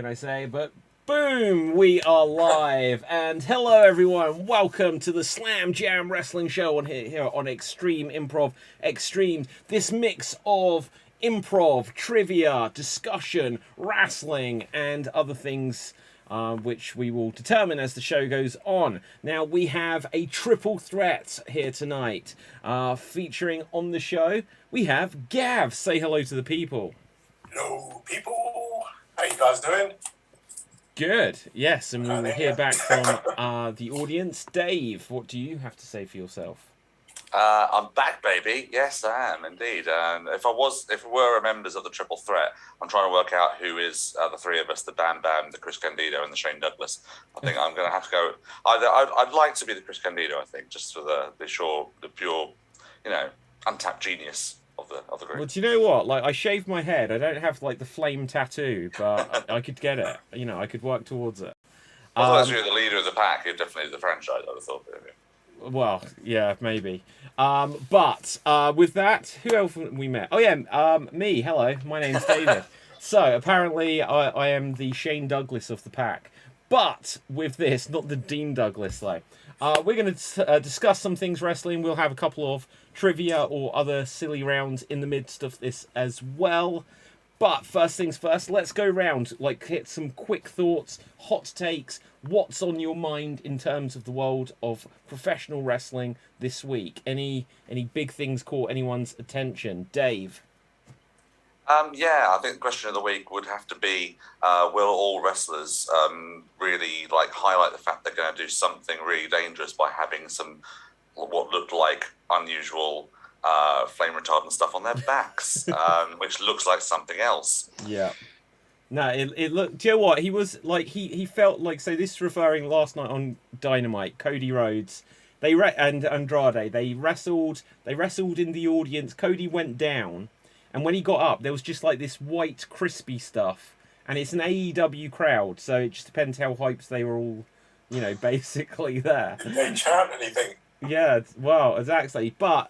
can I say? But boom, we are live. And hello, everyone. Welcome to the Slam Jam Wrestling Show on here on Extreme Improv Xstreamed. This mix of improv, trivia, discussion, wrestling, and other things which we will determine as the show goes on. Now, we have a triple threat here tonight. Featuring on the show, we have Gav. Say hello to the people. Hello, people. How you guys doing? Good. Yes, and we will hear back from the audience. Dave, what do you have to say for yourself? I'm back, baby. Yes, I am indeed. If we were members of the Triple Threat, I'm trying to work out who is the three of us: the Bam Bam, the Chris Candido, and the Shane Douglas. I think I'm going to have to go. I'd like to be the Chris Candido. I think just for the pure, untapped genius of the group. Well, do you know what? Like, I shaved my head. I don't have like the flame tattoo, but I could get it. You know, I could work towards it. I thought you were the leader of the pack. You're definitely the franchise. I would have thought. Well, yeah, maybe. But with that, who else have we met? Oh yeah, me. Hello, my name's David. So apparently, I am the Shane Douglas of the pack. But with this, not the Dean Douglas though. We're going to discuss some things wrestling. We'll have a couple of trivia or other silly rounds in the midst of this as well. But first things first, let's go round, hit some quick thoughts, hot takes, what's on your mind in terms of the world of professional wrestling this week. Any big things caught anyone's attention? Dave? I think the question of the week would have to be, will all wrestlers really highlight the fact they're going to do something really dangerous by having some what looked like unusual flame retardant stuff on their backs, which looks like something else. Yeah. No, it looked. Do you know what he was like? He felt like. So this is referring last night on Dynamite. Cody Rhodes, and Andrade. They wrestled in the audience. Cody went down, and when he got up, there was just like this white crispy stuff. And it's an AEW crowd, so it just depends how hyped they were all, basically there. Did they chant anything? Yeah, well, exactly. But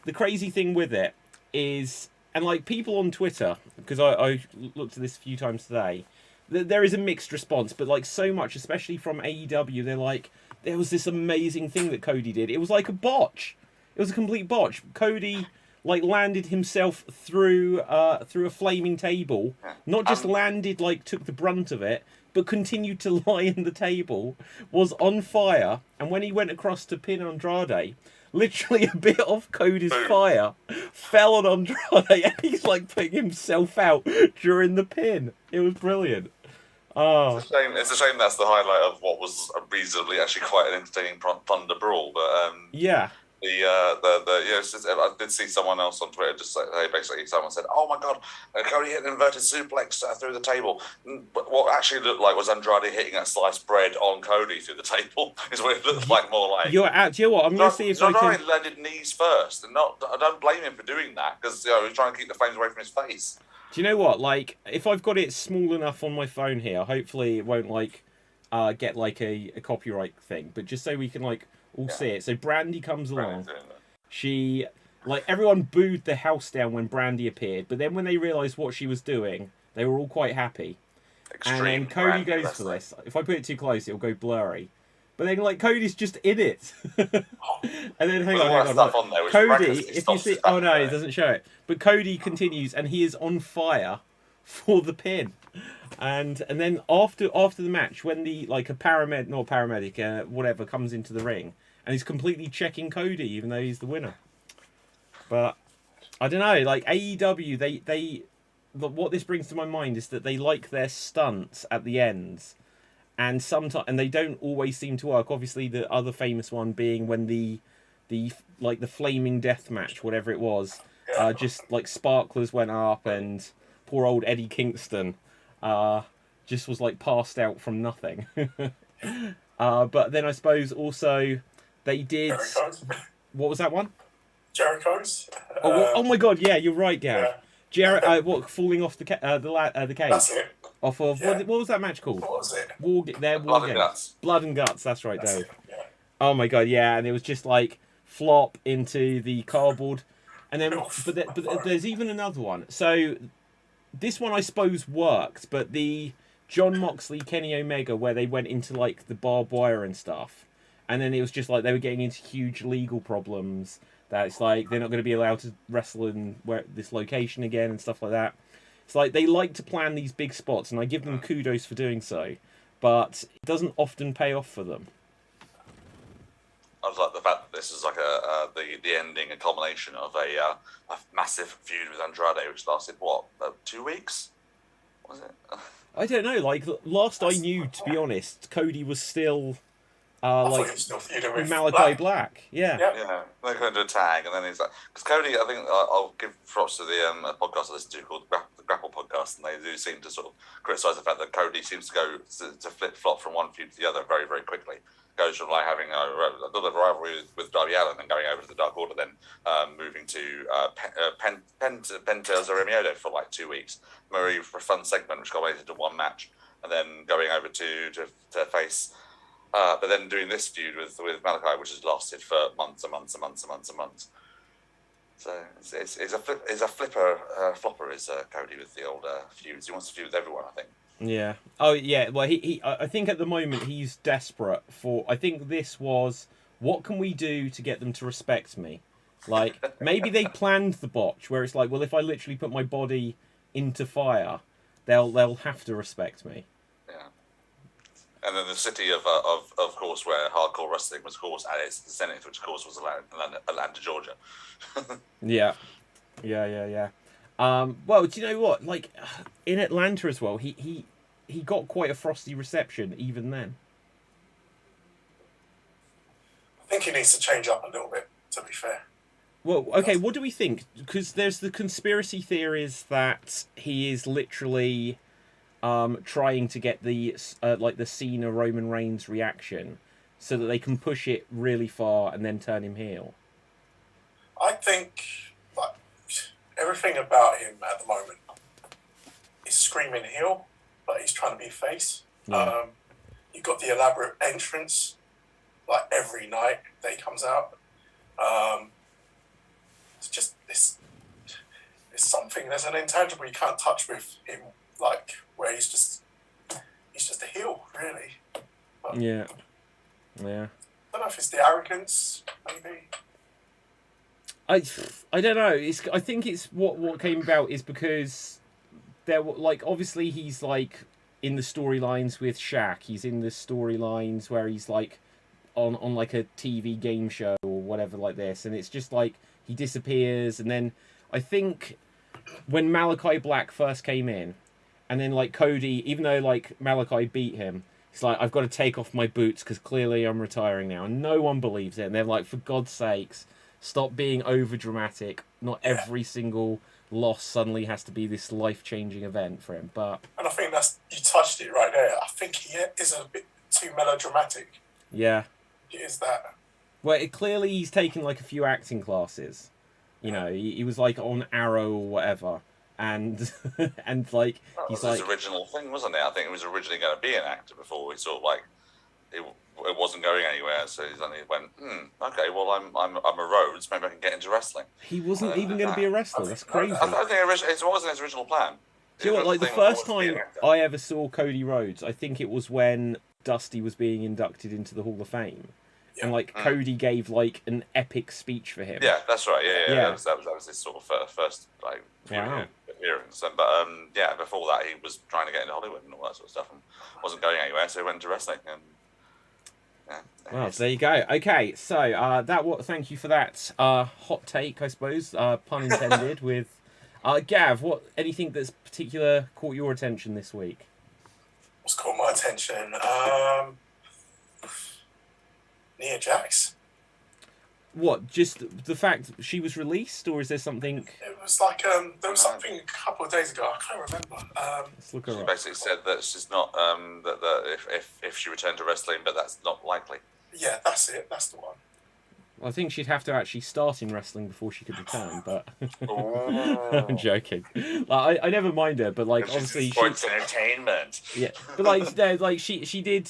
the crazy thing with it is, and people on Twitter, because I looked at this a few times today, there is a mixed response, but so much, especially from AEW, they're like, there was this amazing thing that Cody did. It was like a botch. It was a complete botch. Cody landed himself through a flaming table. Not just landed, took the brunt of it, but continued to lie in the table, was on fire, and when he went across to pin Andrade, literally a bit of Cody's fire fell on Andrade, and he's putting himself out during the pin. It was brilliant. Oh, it's a shame that's the highlight of what was a reasonably actually quite an entertaining Thunder Brawl. But yeah. I did see someone else on Twitter just basically someone said, "Oh my God, Cody hit an inverted suplex through the table." But what actually looked like was Andrade hitting a sliced bread on Cody through the table. Is what it looked like more like. You're out. Do you know what? I'm going to see if I can. Andrade landed knees first, and I don't blame him for doing that because he's trying to keep the flames away from his face. Do you know what? If I've got it small enough on my phone here, hopefully it won't get a copyright thing. But just so we can all see it. So Brandy comes along. She, everyone booed the house down when Brandy appeared, but then when they realised what she was doing, they were all quite happy. Extreme and then Cody Brandy goes wrestling. for this. If I put it too close, it'll go blurry. But then, Cody's just in it. And then, hang on. Cody, if you see... Oh, no, it doesn't show it. But Cody continues, and he is on fire for the pin. And then after the match, when a paramedic, whatever, comes into the ring, and he's completely checking Cody, even though he's the winner. But I don't know. AEW, they what this brings to my mind is that they like their stunts at the ends, and they don't always seem to work. Obviously, the other famous one being when the flaming death match, whatever it was, just sparklers went up, and poor old Eddie Kingston just was passed out from nothing. But then I suppose also. They did. Jericho's. What was that one? Jericho's. Oh my God! Yeah, you're right, Gav. Yeah. Falling off the cage? That's it. Off of what was that match called? What was it? Blood and Guts. Blood and Guts. That's right, That's Dave. it, yeah. Oh my God! Yeah, and it was just flop into the cardboard, and then but there's even another one. So this one I suppose worked, but the John Moxley, Kenny Omega, where they went into like the barbed wire and stuff, and then it was just like they were getting into huge legal problems. That it's like they're not going to be allowed to wrestle in this location again and stuff like that. It's like they like to plan these big spots, and I give them kudos for doing so, but it doesn't often pay off for them. I was like the fact that this is like the ending, a culmination of a massive feud with Andrade, which lasted what, 2 weeks? Was it? I don't know. Like last I knew, to be honest, Cody was still like still feuding with Malachi Black. Yeah. Yeah, they're going to do a tag, and then he's like, because Cody, I think I'll give props to the podcast I listen to called the Grapple Podcast, and they do seem to sort of criticise the fact that Cody seems to go to flip flop from one feud to the other very, very quickly. Goes from like having a little rivalry with Darby Allin, and going over to the Dark Order, then moving to Penta Zoremiodo for like 2 weeks, Marie for a fun segment which got made into one match, and then going over to face. But then doing this feud with Malachi, which has lasted for months and months and months and months and months. So it's a flopper is Cody with the old feuds. He wants to feud with everyone, I think. Yeah. Oh, yeah. Well, I think at the moment he's desperate for. I think this was, what can we do to get them to respect me? Like maybe they planned the botch where it's like, well, if I literally put my body into fire, they'll have to respect me. And then the city of course, where hardcore wrestling was, of course, at its zenith, which of course was Atlanta, Georgia. Yeah. Well, do you know what? Like in Atlanta as well, he got quite a frosty reception even then. I think he needs to change up a little bit, to be fair. Well, okay, what do we think? Because there's the conspiracy theories that he is literally trying to get the like the Cena Roman Reigns reaction so that they can push it really far and then turn him heel. I think like everything about him at the moment is screaming heel, but he's trying to be face. Yeah. You've got the elaborate entrance like every night that he comes out. It's just this. It's something. There's an intangible you can't touch with him, like where he's just a heel, really. But Yeah. I don't know if it's the arrogance, maybe. I don't know. I think it's what came about is because there were like obviously he's like in the storylines with Shaq. He's in the storylines where he's like on like a TV game show or whatever like this, and it's just like he disappears. And then I think when Malachi Black first came in, and then like Cody, even though like Malachi beat him, he's like, I've got to take off my boots because clearly I'm retiring now, and no one believes it. And they're like, for God's sakes, stop being over dramatic. Not every single loss suddenly has to be this life-changing event for him. And I think you touched it right there. I think he is a bit too melodramatic. Yeah. It is that. Well, clearly he's taken like a few acting classes. You know, he was like on Arrow or whatever. And like he's like his original thing, wasn't it? I think it was originally going to be an actor before we sort of like it wasn't going anywhere. So he suddenly went, okay, well I'm a Rhodes, maybe I can get into wrestling. He wasn't even going to be a wrestler. That's crazy. I don't think it wasn't his original plan. Do you know what? Like the first time I ever saw Cody Rhodes, I think it was when Dusty was being inducted into the Hall of Fame. Yeah. And like Cody gave like an epic speech for him. Yeah, that's right. Yeah. That was his sort of first like appearance. But before that he was trying to get into Hollywood and all that sort of stuff, and wasn't going anywhere, so he went into wrestling. And well, there you go. Okay, so thank you for that hot take, I suppose, pun intended. With Gav, anything that's particular caught your attention this week? What's caught my attention? Nia Jax. What? Just the fact she was released, or is there something? It was like there was something a couple of days ago. I can't remember. Let's look her up. She basically said that she's not that if she returned to wrestling, but that's not likely. Yeah, that's it. That's the one. Well, I think she'd have to actually start in wrestling before she could return, but I'm joking. Like, I never mind her, but like obviously sports entertainment. Yeah, but like she did.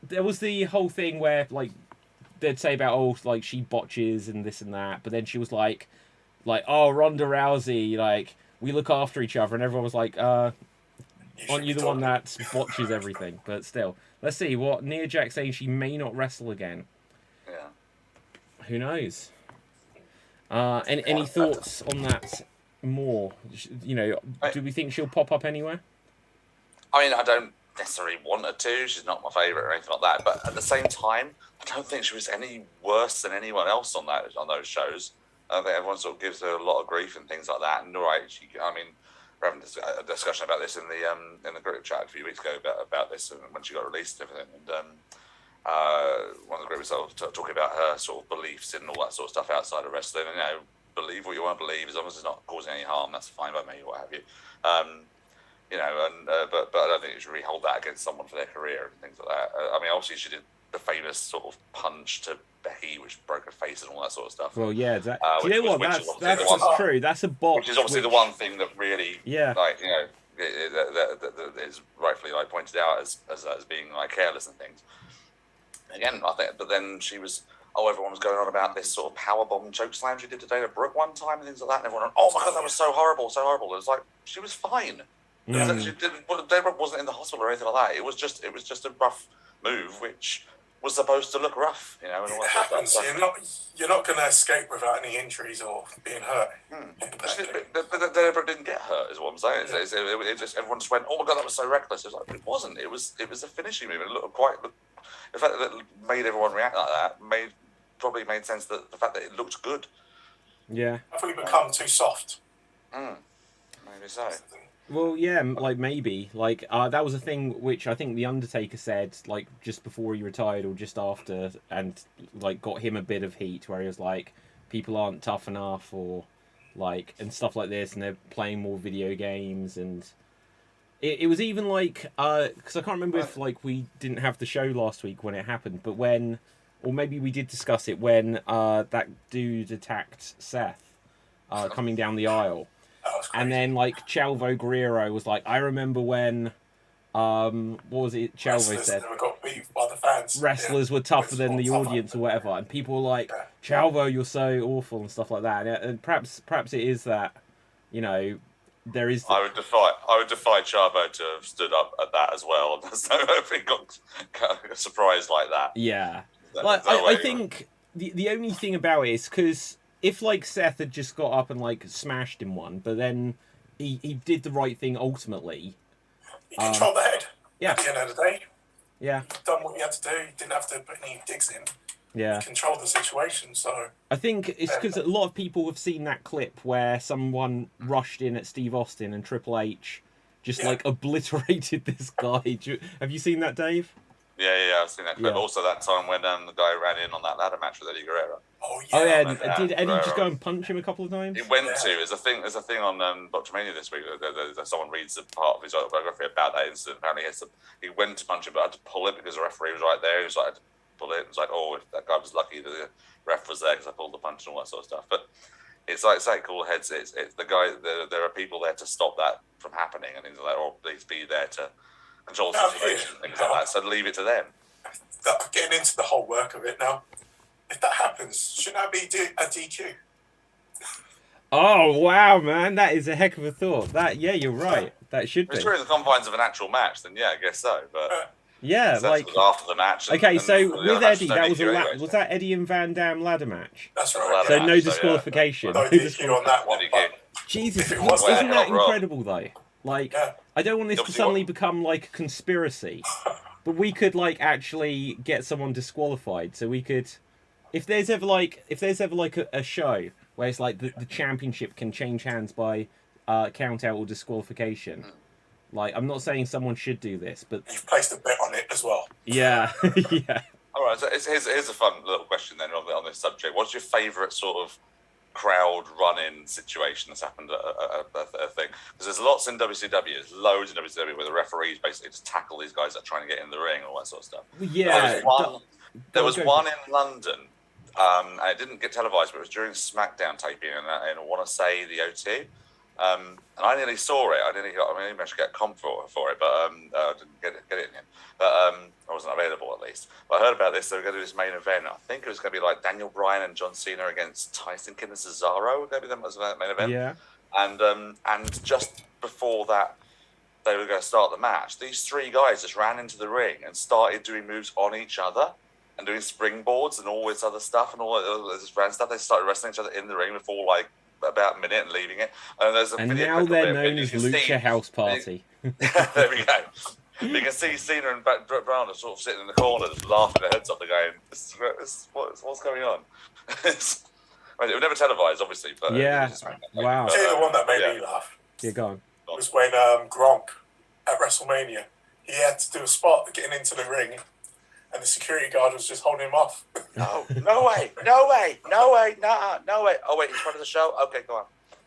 There was the whole thing where like they'd say about like she botches and this and that, but then she was like oh, Ronda Rousey, like we look after each other, and everyone was like Aren't you the one that botches everything? But still, let's see what Nia Jax saying. She may not wrestle again. Yeah. Who knows? Any thoughts on that? More, you know, do we think she'll pop up anywhere? I mean, I don't necessarily want her to. She's not my favourite or anything like that. But at the same time, I don't think she was any worse than anyone else on those shows. I think everyone sort of gives her a lot of grief and things like that. And right, I mean, we're having a discussion about this in the group chat a few weeks ago about this and when she got released and everything. And one of the group was sort of talking about her sort of beliefs and all that sort of stuff outside of wrestling. And, you know, believe what you want to believe, as long as it's not causing any harm, that's fine by me, or what have you. You know, and but I don't think you should really hold that against someone for their career and things like that. I mean, obviously she did the famous sort of punch to Becky, which broke her face and all that sort of stuff. Well, yeah, do you know what? That's true. That's a bot. Which is obviously the one thing that really, yeah, like, you know, that is rightfully like pointed out as being like careless and things. Again, I think, but then she was. Oh, everyone was going on about this sort of powerbomb choke slam she did to Dana Brooke one time and things like that. And everyone went, oh my God, that was so horrible, so horrible. It was like, she was fine. Dana Brooke wasn't in the hospital or anything like that. It was just a rough move, which was supposed to look rough, you know. And all that happens. Stuff. You're not going to escape without any injuries or being hurt. But Dana Brooke didn't get hurt, is what I'm saying. Yeah. Everyone just went, oh my God, that was so reckless. It was like, it wasn't. It was a finishing move. It looked the fact that it made everyone react like that probably made sense, that the fact that it looked good. Yeah. Have we become too soft? Maybe so. Well, yeah, like maybe. Like, that was a thing which I think The Undertaker said, like, just before he retired or just after, and, like, got him a bit of heat, where he was like, people aren't tough enough, or, like, and stuff like this, and they're playing more video games, and it was even, like, because I can't remember if, like, we didn't have the show last week when it happened, but when... Or maybe we did discuss it when that dude attacked Seth coming down the aisle. And then, like, Chavo Guerrero was like, I remember when, what was it Chavo said? Got beat by the fans. Wrestlers were tougher than the audience or whatever. And people were like, Chavo, you're so awful and stuff like that. And perhaps it is that, you know, there is... I would defy Chavo to have stood up at that as well. So if he got surprised like that. Yeah. Like, I think the only thing about it is because if, like, Seth had just got up and, like, smashed him one, but then he did the right thing ultimately. He controlled the head. Yeah. At the end of the day. Yeah. He'd done what he had to do. He didn't have to put any digs in. Yeah. He controlled the situation, so... I think it's because a lot of people have seen that clip where someone rushed in at Steve Austin and Triple H just, like, obliterated this guy. Have you seen that, Dave? Yeah, I've seen that clip. Yeah. Also, that time when the guy ran in on that ladder match with Eddie Guerrero. Oh yeah. Did Eddie just go and punch him a couple of times? He went to. There's a thing on Botchamania this week. Someone reads a part of his autobiography about that incident. Apparently, he went to punch him, but had to pull it because the referee was right there. He was like, had to pull it. It was like, oh, if that guy was lucky that the ref was there because I pulled the punch and all that sort of stuff. But it's like cool heads. It's the guy. There are people there to stop that from happening and things like that, or at least be there to control the situation, things like that. So leave it to them. Getting into the whole work of it now. If that happens, shouldn't that be a DQ? Oh wow, man, that is a heck of a thought. You're right. That should be. If it's in the confines of an actual match, then yeah, I guess so. But yeah, like after the match. Okay, so with Eddie, that was was that Eddie and Van Damme ladder match? That's right. So no disqualification. No DQ on that one. Jesus, isn't that incredible though? Like, I don't want this to suddenly become like a conspiracy. But we could like actually get someone disqualified. So we could, if there's ever like a show where it's like the championship can change hands by count out or disqualification. Like, I'm not saying someone should do this, but you've placed a bet on it as well. Yeah, yeah. All right. So here's a fun little question then on this subject. What's your favourite sort of crowd run-in situation that's happened at a thing? Because there's lots in WCW, there's loads in WCW where the referees basically just tackle these guys that are trying to get in the ring and all that sort of stuff. Yeah. There was one in London, and it didn't get televised, but it was during SmackDown taping, and I want to say the O2. And I nearly saw it. I managed to get a comp for it, but I didn't get it in. But I wasn't available at least. But I heard about this. They were going to do this main event. I think it was going to be like Daniel Bryan and John Cena against Tyson Kidd and Cesaro. Maybe that was that main event. Yeah. And just before that they were going to start the match, these three guys just ran into the ring and started doing moves on each other and doing springboards and all this other stuff and all this random stuff. They started wrestling each other in the ring before like about a minute and leaving it. And there's a video now they're known as Lucha House Party. There we go. You can see Cena and Brown are sort of sitting in the corner, just laughing their heads off. They're going, "What's going on?" I mean, it was never televised, obviously, but yeah, wow. See, the one that made me laugh. Yeah, go on. Was when Gronk at WrestleMania, he had to do a spot getting into the ring, and the security guard was just holding him off. No way! Oh wait, he's part of the show. Okay, go on.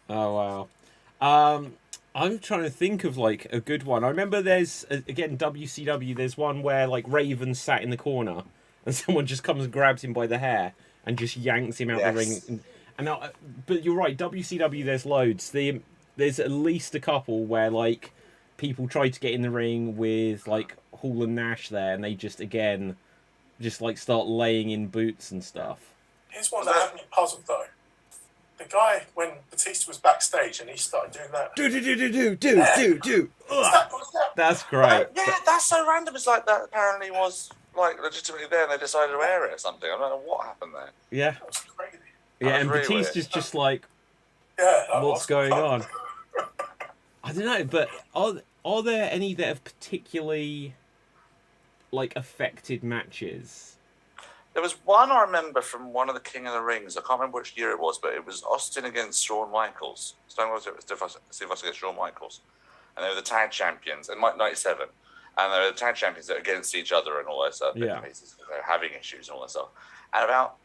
Oh wow. I'm trying to think of like a good one. I remember there's again WCW. There's one where like Raven sat in the corner, and someone just comes and grabs him by the hair and just yanks him out the ring. And now, but you're right. WCW, there's loads. There's at least a couple where like people try to get in the ring with like Hall and Nash there, and they just like start laying in boots and stuff. Here's one that had me puzzled though. The guy, when Batista was backstage and he started doing that. Do. That's great. Yeah, that's so random. It's like that apparently was like legitimately there and they decided to wear it or something. I don't know what happened there. Yeah. That was crazy. Yeah, and really Batista's just like, yeah, what's going on? I don't know, but are there any that have particularly like affected matches? There was one I remember from one of the King of the Rings. I can't remember which year it was, but it was Austin against Shawn Michaels. Steve Austin against Shawn Michaels. And they were the tag champions in 97. And they were the tag champions that were against each other and all that stuff. Yeah. They were having issues and all that stuff. And about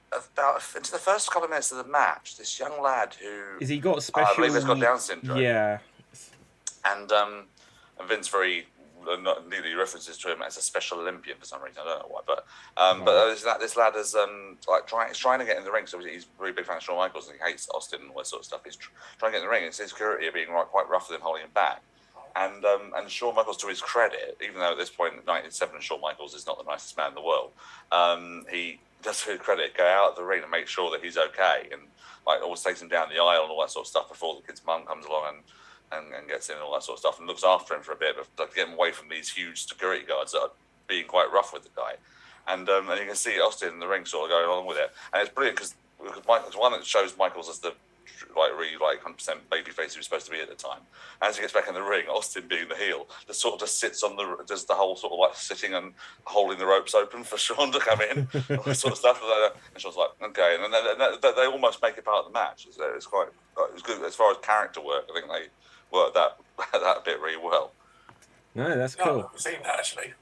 into the first couple of minutes of the match, this young lad who... Is he got special... I believe he's got Down syndrome. Yeah. And Vince very... nearly references to him as a special Olympian for some reason. I don't know why, but this lad is trying to get in the ring. So he's a really big fan of Shawn Michaels and he hates Austin and all that sort of stuff. He's trying to get in the ring. And his security are being quite rough with him, holding him back. And Shawn Michaels, to his credit, even though at this point in 1997 Shawn Michaels is not the nicest man in the world, he does, to his credit, go out of the ring and make sure that he's okay, and like always takes him down the aisle and all that sort of stuff before the kid's mum comes along and gets in and all that sort of stuff and looks after him for a bit, but like, get him away from these huge security guards that are being quite rough with the guy. And you can see Austin in the ring sort of going along with it, and it's brilliant because Michael's one that shows Michaels as the really 100% babyface he was supposed to be at the time. As he gets back in the ring, Austin being the heel, just sits on does the whole sort of like sitting and holding the ropes open for Shawn to come in, all that sort of stuff. And Shawn's like, okay, and then they almost make it part of the match. It was good as far as character work. I think they worked that bit really well. No, that's cool. I've seen that actually.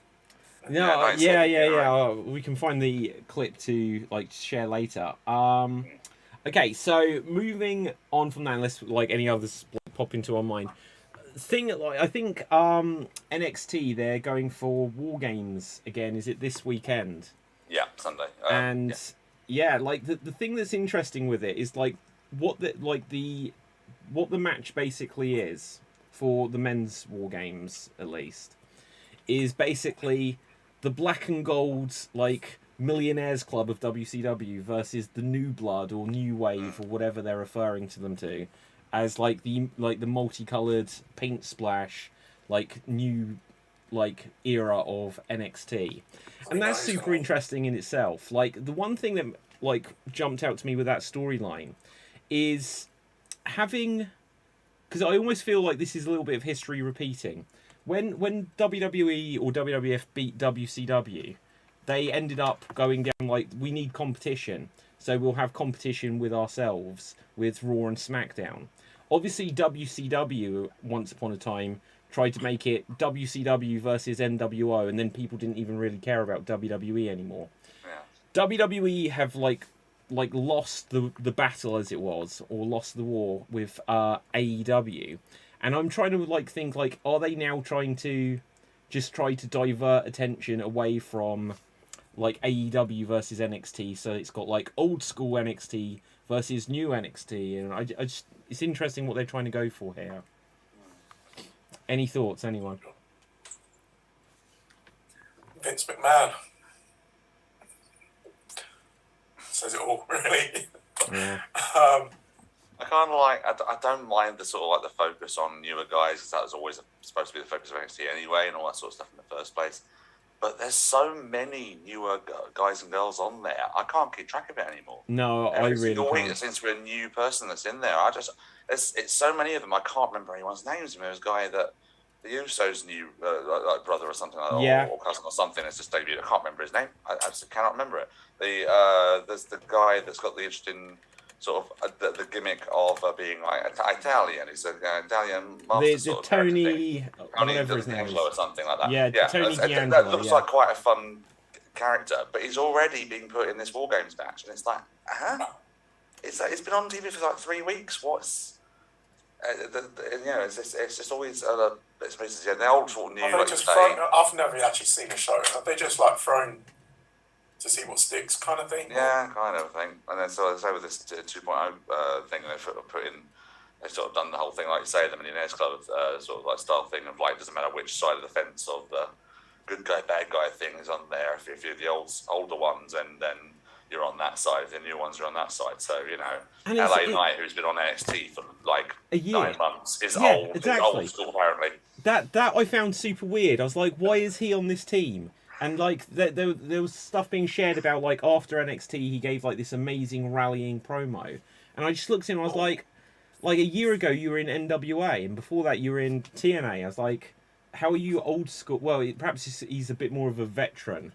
No, yeah. We can find the clip to like share later. Okay, so moving on from that, unless like any others pop into our mind. I think NXT, they're going for War Games again. Is it this weekend? Yeah, Sunday. Like the thing that's interesting with it is like what the match basically is for the men's War Games, at least, is basically the black and gold like Millionaires Club of WCW versus the New Blood or New Wave or whatever they're referring to them to, as like the multicolored paint splash like new like era of NXT, and that's super interesting in itself. Like the one thing that like jumped out to me with that storyline is having, because I almost feel like this is a little bit of history repeating. When WWE or WWF beat WCW, they ended up going down like, we need competition, so we'll have competition with ourselves, with Raw and SmackDown. Obviously, WCW, once upon a time, tried to make it WCW versus NWO, and then people didn't even really care about WWE anymore. Yeah. WWE have like lost the battle, as it was, or lost the war with AEW. And I'm trying to like think like, are they now trying to just try to divert attention away from like AEW versus NXT, so it's got like old school NXT versus new NXT, and I just, it's interesting what they're trying to go for here. Any thoughts, anyone? Vince McMahon says it all, really. Yeah. I kind of like, I don't mind the sort of like the focus on newer guys, because that was always supposed to be the focus of NXT anyway, and all that sort of stuff in the first place. But there's so many newer guys and girls on there. I can't keep track of it anymore. No, I really can't. Week, it seems to be a new person that's in there. It's so many of them. I can't remember anyone's names. There was a guy that the Usos knew, like brother or something like that, or cousin or something. It's just debuted. I can't remember his name. I just cannot remember it. There's the guy that's got the interesting sort of the gimmick of being like Italian. He's an Italian master sort of Tony, whatever his name is, or something like that. Yeah, Tony D'Angelo. That looks like quite a fun character, but he's already being put in this War Games match, and it's like, it's been on TV for like 3 weeks. What's it's just always the old sort of new. I've never actually seen a show. Have they just like thrown to see what sticks kind of thing? Yeah, kind of thing. And then so with this 2.0 thing, they've put in, they've sort of done the whole thing, like you say, the Millionaires Club sort of like style thing of like, doesn't matter which side of the fence of the good guy, bad guy thing is on there. If you're the older ones, and then you're on that side. If the new ones are on that side. So, you know, LA Knight, who's been on NXT for like a year, 9 months, is old. Exactly. Is old school, apparently. That I found super weird. I was like, why is he on this team? And like there was stuff being shared about like after NXT he gave like this amazing rallying promo, and I just looked at him and I was like a year ago you were in NWA and before that you were in TNA. I was like, how are you old school? Well, perhaps he's a bit more of a veteran.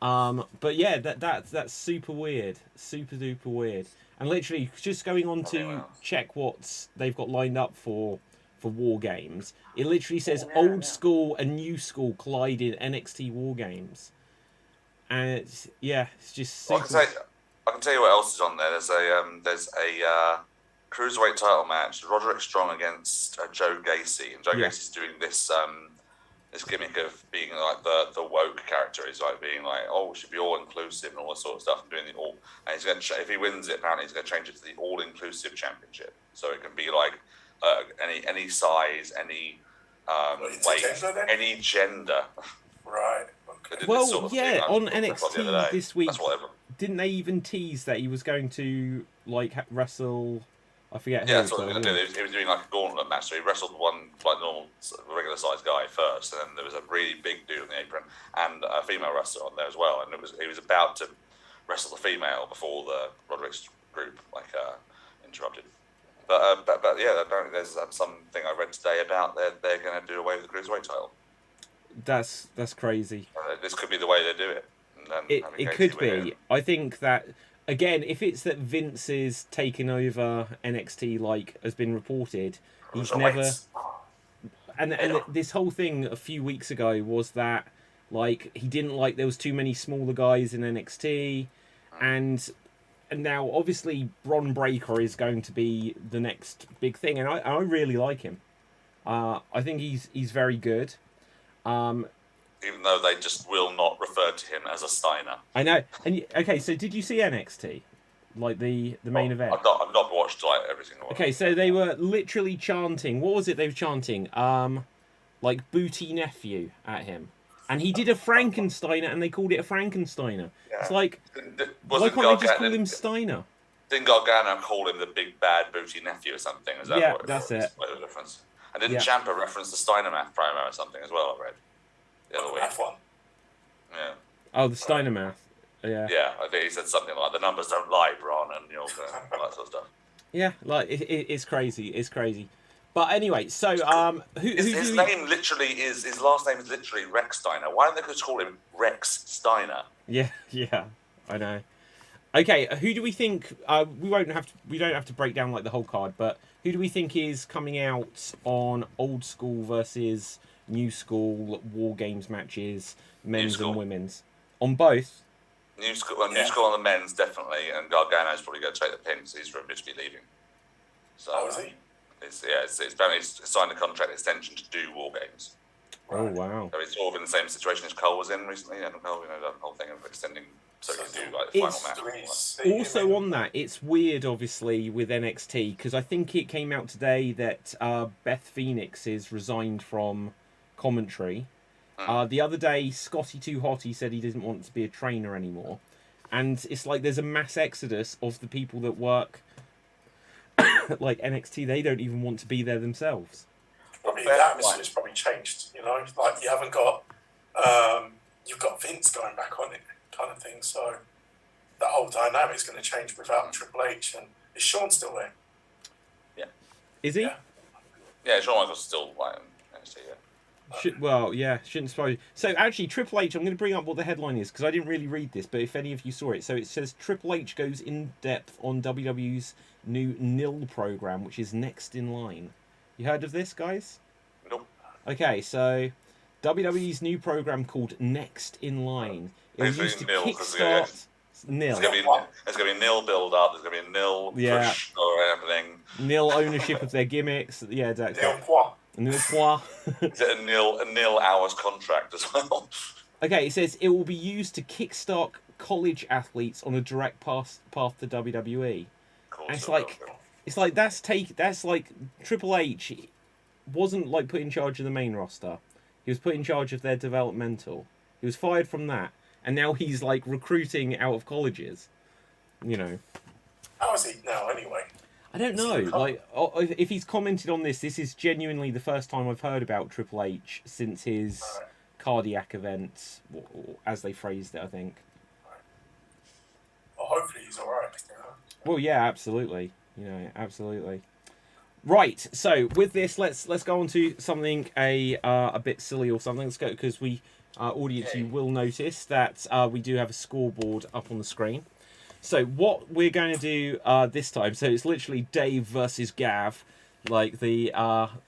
But yeah, that's super weird, super duper weird. And literally just going on to check what they've got lined up for War Games, it literally says old school and new school collide in NXT War Games, and it's just super... I can tell you what else is on there. There's a cruiserweight title match, Roderick Strong against Joe Gacy, and Joe Gacy's doing this this gimmick of being like the woke character. He's like being like, oh, it should be all inclusive and all that sort of stuff, and doing the all. And he's going to, if he wins it, apparently he's going to change it to the all inclusive championship, so it can be like any size, any weight, any gender. Right. Okay. Well, on NXT this week, didn't they even tease that he was going to like wrestle? I forget. Yeah, that's what he was going to do. He was doing like a gauntlet match. So he wrestled one like normal, regular sized guy first, and then there was a really big dude on the apron and a female wrestler on there as well. And he was about to wrestle the female before the Roderick's group interrupted. But yeah, apparently there's something I read today about they're going to do away with the cruiserweight title. That's crazy. This could be the way they do it. It could be. I think that. Again, if it's that Vince is taking over NXT, like has been reported, he's never. And this whole thing a few weeks ago was that, like, he didn't like there was too many smaller guys in NXT, and now obviously Bron Breakker is going to be the next big thing, and I really like him. I think he's very good. Even though they just will not refer to him as a Steiner. I know. And okay, so did you see NXT, like the main event? I've not watched like every single one. Okay, so they were literally chanting. What was it they were chanting? Like booty nephew at him, and he did a Frankensteiner, and they called it a Frankensteiner. Yeah. It's like, why can't they just call him Steiner? Didn't Gargano call him the big bad booty nephew or something? Is that that's it. What the difference? And didn't Ciampa reference the Steiner math promo or something as well? I read. The other week. One. Yeah. Oh, the Steiner math. Yeah. Yeah, I think he said something like the numbers don't lie, Bron, and all that sort of stuff. Yeah, like it's crazy. It's crazy. But anyway, so his name literally is his last name is literally Rex Steiner. Why don't they just call him Rex Steiner? Yeah, I know. Okay, who do we think? We don't have to break down like the whole card, but who do we think is coming out on old school versus new school War Games matches, men's and women's? On both? New school on the men's, definitely, and Gargano's probably going to take the pin because he's officially leaving. So, is he? It's apparently he's signed a contract extension to do War Games. Oh, wow. So he's sort of in the same situation as Cole was in recently, and Cole, the whole thing of extending so he can do like the final match. Also on that, it's weird, obviously, with NXT, because I think it came out today that Beth Phoenix is resigned from commentary. The other day, Scotty Too Hotty said he didn't want to be a trainer anymore, and it's like there's a mass exodus of the people that work like NXT, they don't even want to be there themselves. Probably the atmosphere's probably changed. You know, like you haven't got, you've got Vince going back on it, kind of thing. So that whole dynamic's going to change without Triple H. And is Shawn still there? Yeah. Is he? Yeah, Shawn Michaels still like NXT. Yeah. Shouldn't surprise you. So actually, Triple H, I'm going to bring up what the headline is because I didn't really read this, but if any of you saw it, so it says Triple H goes in depth on WWE's new NIL program, which is Next in Line. You heard of this, guys? Nope. Okay, so WWE's new program called Next in Line. It was used to kickstart NIL. There's going to be nil build up. There's going to be a nil push or everything. NIL ownership of their gimmicks. Yeah, exactly. Nil point. Is it a nil hours contract as well? Okay, it says it will be used to kickstart college athletes on a direct path to WWE. And it's like that's like Triple H wasn't like put in charge of the main roster. He was put in charge of their developmental. He was fired from that, and now he's like recruiting out of colleges. You know. How is he now anyway? I don't know. Like, if he's commented on this is genuinely the first time I've heard about Triple H since his cardiac event, as they phrased it, I think. Well, hopefully he's all right. Well, yeah, absolutely. You know, absolutely. Right. So with this, let's go on to something a bit silly or something. Let's go because we, audience, you will notice that we do have a scoreboard up on the screen. So what we're going to do this time, so it's literally Dave versus Gav, like the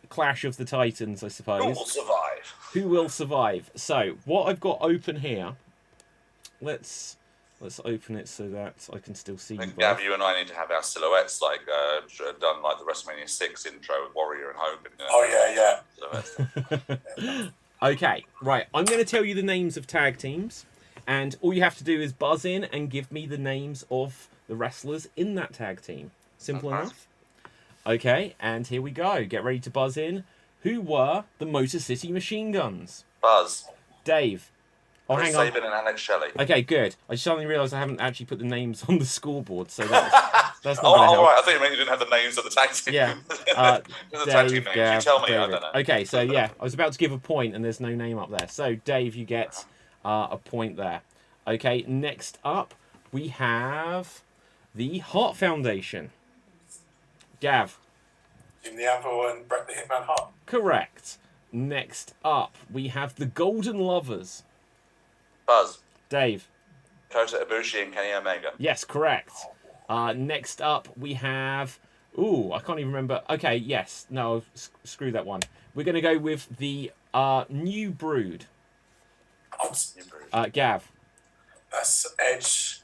clash of the titans, I suppose. Who will survive? Who will survive? So what I've got open here, let's open it so that I can still see you both. Gav, you and I need to have our silhouettes like done like the WrestleMania 6 intro with Warrior and Hogan. You know? Oh yeah. Okay, right. I'm going to tell you the names of tag teams. And all you have to do is buzz in and give me the names of the wrestlers in that tag team. Simple enough. Okay, and here we go. Get ready to buzz in. Who were the Motor City Machine Guns? Buzz. Dave. Oh, Chris hang on. Sabin and Alex Shelley. Okay, good. I suddenly realised I haven't actually put the names on the scoreboard, so that's not going to help. Right. I thought you meant you didn't have the names of the tag team. Yeah. The tag team names. You tell me, David. I don't know. Okay, so yeah, I was about to give a point and there's no name up there. So, Dave, you get a point there. Okay, next up, we have the Hart Foundation. Gav. Jim the Anvil and Bret the Hitman Hart. Correct. Next up, we have the Golden Lovers. Buzz. Dave. Kota Ibushi and Kenny Omega. Yes, correct. Next up, we have... Ooh, I can't even remember. Okay, yes. No, screw that one. We're going to go with the New Brood. Gav. That's Edge.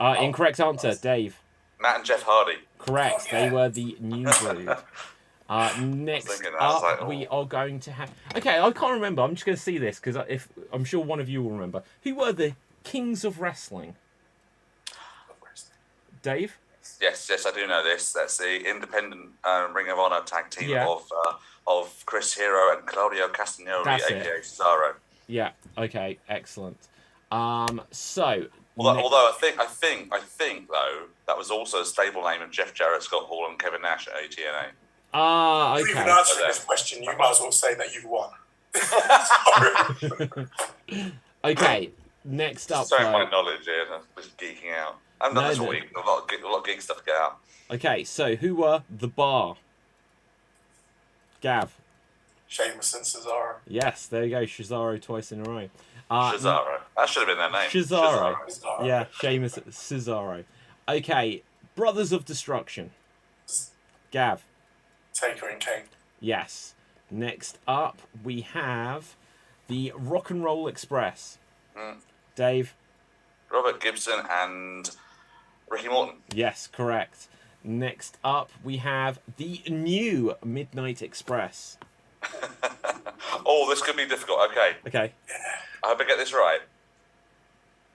No. Incorrect answer, Dave. Matt and Jeff Hardy. Correct. They were the New Brood. Next up, we are going to have... Okay, I can't remember. I'm just going to see this because I'm sure one of you will remember. Who were the Kings of Wrestling? Dave? Yes, I do know this. That's the independent Ring of Honor tag team of Chris Hero and Claudio Castagnoli, aka Cesaro. Yeah. Okay. Excellent. So. Although I think though that was also a stable name of Jeff Jarrett, Scott Hall, and Kevin Nash at ATNA. Okay. If you even answer this question, you might as well say that you won. Okay. Next up. Showing my knowledge here, just geeking out. And that's what a lot of geek stuff to get out. Okay, so who were the Bar? Gav. Sheamus and Cesaro. Yes, there you go. Cesaro twice in a row. Cesaro. That should have been their name. Cesaro. Yeah, Sheamus, Cesaro. Okay, Brothers of Destruction. Gav. Taker and Kane. Yes. Next up, we have the Rock and Roll Express. Dave. Robert Gibson and Ricky Morton. Yes, correct. Next up, we have the new Midnight Express. Oh, this could be difficult. Okay. I hope I get this right.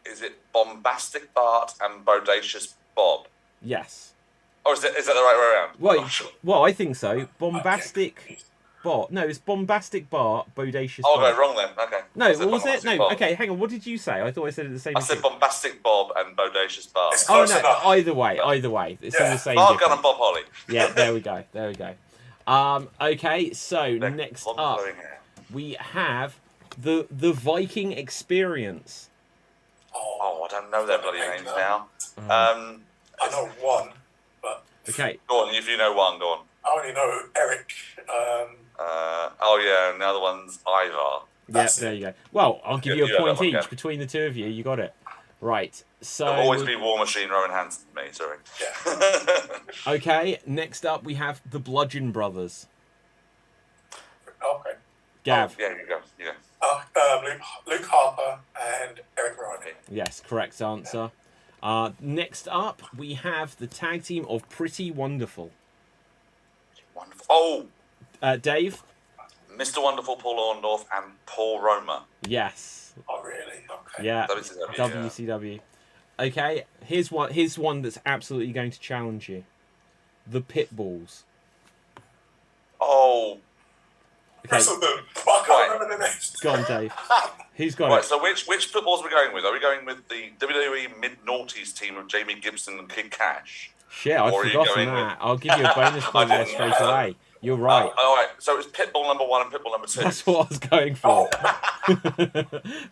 Is it Bombastic Bart and Bodacious Bob? Yes. Or is that the right way around? Well, I think so. Bombastic Bot. No, it's Bombastic Bart, Bodacious Oh, Bob. okay, wrong then. Okay. No, what was it? No, Bob. okay, hang on. What did you say? I thought I said it the same. I said Bombastic Bob and Bodacious Bart. Oh no, either way. It's all the same. Bart Gunn and Bob Holly. Yeah, there we go. Okay, so next up we have the Viking Experience. Oh, I don't know their bloody names now. I know one, but okay. Go on, if you know one, go on. I only know Eric. And the other one's Ivar. Yeah, there you go. Well, I'll give you a point each between the two of you. You got it. Right. So it'll always be War Machine, Rowan Hansen to me, sorry. Yeah. Okay, next up we have the Bludgeon Brothers. Okay. Gav. Yeah, you go. Luke Harper and Eric Riley. Yes, correct answer. Next up we have the tag team of Pretty Wonderful. Wonderful. Oh! Dave? Mr. Wonderful, Paul Orndorff, and Paul Roma. Yes. Oh, really? Okay. Yeah. WCW. Yeah. Okay, here's one that's absolutely going to challenge you. The Pitbulls. Oh. Okay. I can't remember the names. Go on, Dave. Who's got it? it? So which pitbulls are we going with? Are we going with the WWE mid-noughties team of Jamie Gibson and Kid Cash? Shit, I'd forgotten that. I'll give you a bonus point there straight away. You're right. All right, so it's Pitbull number 1 and Pitbull number 2. That's what I was going for.